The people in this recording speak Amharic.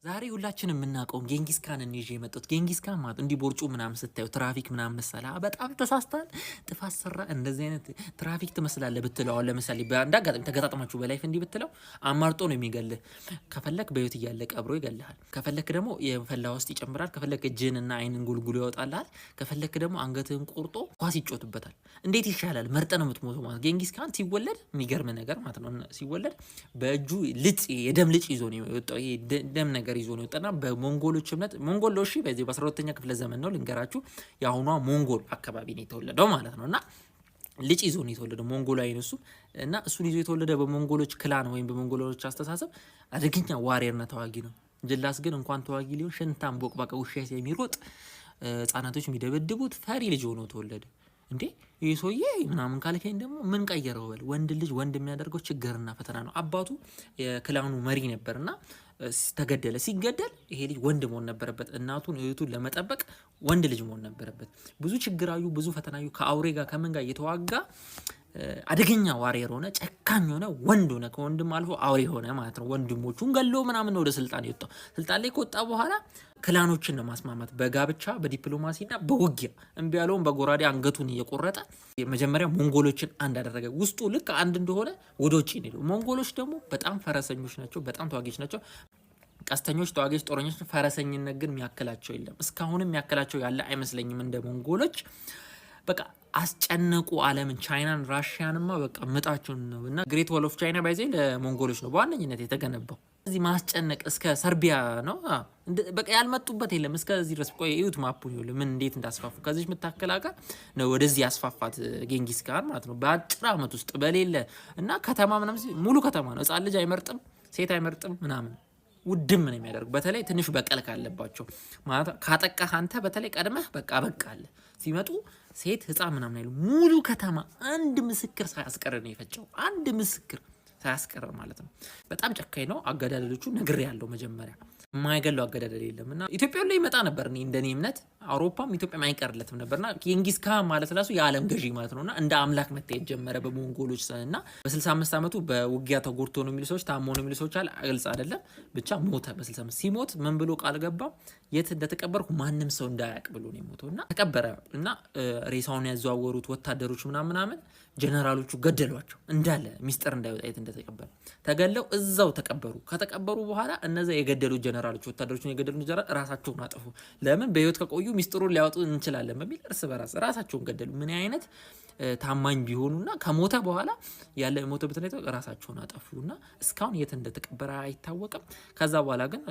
ዛሬ ሁላችንም የምናውቀው ጌንጊስ ካንን ይዤ የመጣሁት ጌንጊስ ካን ማለት እንዲህ ቦርጩ ምናምን ስታዩ ትራፊክ ምናምን መሰላ በጣም ተሳስታል። ጥፋት ሰራ እንደዚህ አይነት ትራፊክ ትመስላለህ ብትለው አሁን ለምሳሌ እንዳጋጣሚ ተገጣጣማችሁ በላይፍ እንዲህ ብትለው አማርጦ ነው የሚገልህ። ከፈለክ በህይወት እያለ ቀብሮ ይገልሃል። ከፈለክ ደግሞ የፈላ ውስጥ ይጨምራል። ከፈለክ እጅንና አይንን ጉልጉሎ ያወጣልሃል። ከፈለክ ደግሞ አንገትህን ቆርጦ ኳስ ይጮትበታል። እንዴት ይሻላል? መርጠ ነው የምትሞተው ማለት ጌንጊስ ካን ሲወለድ የሚገርም ነገር ማለት ነው። ሲወለድ በእጁ ልጭ የደም ልጭ ይዞ ነው የወጣው። ይሄ ደም ነገር ይዞ ነው የወጣና በሞንጎሎች እምነት ሞንጎል እሺ በዚህ በ12ኛ ክፍለ ዘመን ነው ልንገራችሁ የአሁኗ ሞንጎል አካባቢ ነው የተወለደው ማለት ነውና ልጭ ይዞ ነው የተወለደው ሞንጎላዊ ነው እሱ እና እሱን ይዞ የተወለደ በሞንጎሎች ክላን ወይም በሞንጎሎች አስተሳሰብ አደገኛ ዋሪየርና ተዋጊ ነው። ጅላስ ግን እንኳን ተዋጊ ሊሆን ሽንታም ቦቅባቃ ውሻ የሚሮጥ ህጻናቶች የሚደበድቡት ፈሪ ልጅ ሆኖ ተወለደ። እንዴ ይሄ ሰውዬ ምናምን ካልከኝ ደግሞ ምን ቀየረው በል ወንድ ልጅ ወንድ የሚያደርገው ችግርና ፈተና ነው። አባቱ የክላኑ መሪ ነበርና ተገደለ። ሲገደል ይሄ ልጅ ወንድ መሆን ነበረበት። እናቱን እህቱን ለመጠበቅ ወንድ ልጅ መሆን ነበረበት። ብዙ ችግራዩ ብዙ ፈተናዩ ከአውሬ ጋር ከምን ጋር እየተዋጋ አደገኛ ዋሪየር ሆነ፣ ጨካኝ ሆነ፣ ወንድ ሆነ፣ ከወንድም አልፎ አውሬ ሆነ ማለት ነው። ወንድሞቹን ገሎ ምናምን ወደ ስልጣን የወጣው። ስልጣን ላይ ከወጣ በኋላ ክላኖችን ነው ማስማማት በጋብቻ በዲፕሎማሲና በውጊያ እምቢ ያለውን በጎራዴ አንገቱን እየቆረጠ መጀመሪያ ሞንጎሎችን አንድ አደረገ። ውስጡ ልክ አንድ እንደሆነ ወደ ውጪ ነው። ሞንጎሎች ደግሞ በጣም ፈረሰኞች ናቸው፣ በጣም ተዋጊዎች ናቸው። ቀስተኞች፣ ተዋጊዎች፣ ጦረኞች። ፈረሰኝነት ግን የሚያክላቸው የለም። እስካሁንም የሚያክላቸው ያለ አይመስለኝም እንደ ሞንጎሎች። በቃ አስጨነቁ ዓለምን። ቻይናን ራሽያንማ በቃ ምጣቸውን ነው። እና ግሬት ዋል ኦፍ ቻይና ባይዘ ለሞንጎሎች ነው በዋነኝነት የተገነባው። እዚህ ማስጨነቅ እስከ ሰርቢያ ነው። በቃ ያልመጡበት የለም እስከዚህ ድረስ። ቆይ እዩት ማፑን ይሁን ምን እንዴት እንዳስፋፉ። ከዚህ የምታከል ሀገር ነው ወደዚህ ያስፋፋት ጌንጊስ ካን ማለት ነው በአጭር ዓመት ውስጥ በሌለ እና ከተማ ምናምን ሙሉ ከተማ ነው። ህጻን ልጅ አይመርጥም፣ ሴት አይመርጥም ምናምን ውድም ነው የሚያደርጉ። በተለይ ትንሽ በቀል ካለባቸው ማለት ካጠቃህ አንተ በተለይ ቀድመህ በቃ በቃለ ሲመጡ ሴት ህፃን ምናምን አይሉ። ሙሉ ከተማ አንድ ምስክር ሳያስቀር ነው የፈጨው። አንድ ምስክር ሳያስቀር ማለት ነው። በጣም ጨካኝ ነው። አገዳደሎቹ ነግሬ ያለው መጀመሪያ የማይገለው አገዳደል የለም። እና ኢትዮጵያ ላይ ይመጣ ነበር እኔ እንደኔ እምነት አውሮፓም ኢትዮጵያ አይቀርለትም ነበርና ጌንጊስ ካን ማለት ራሱ የዓለም ገዢ ማለት ነውና እንደ አምላክ መታየት ጀመረ በሞንጎሎች እና በ65 ዓመቱ በውጊያ ተጎድቶ ነው የሚሉ ሰዎች ታሞ ነው የሚሉ ሰዎች አለ። ግልጽ አይደለም ብቻ ሞተ። በ65 ሲሞት ምን ብሎ ቃል ገባ? የት እንደተቀበርኩ ማንም ሰው እንዳያውቅ ብሎ ነው የሞተውና ተቀበረ። እና ሬሳውን ያዘዋወሩት ወታደሮች ምናምን ጀነራሎቹ ገደሏቸው እንዳለ ሚስጥር እንዳይወጣ የት እንደተቀበረ ተገለው እዛው ተቀበሩ። ከተቀበሩ በኋላ እነዛ የገደሉት ጀነራሎች ወታደሮቹን የገደሉት ጀነራል ራሳቸውን አጠፉ። ለምን? በህይወት ከቆዩ ሚስጥሩን ሊያወጡ እንችላለን በሚል እርስ በራስ ራሳቸውን ገደሉ። ምን አይነት ታማኝ ቢሆኑና ከሞተ በኋላ ያለ ሞተ በተለይ ራሳቸውን አጠፉና እስካሁን የት እንደተቀበረ አይታወቅም። ከዛ በኋላ ግን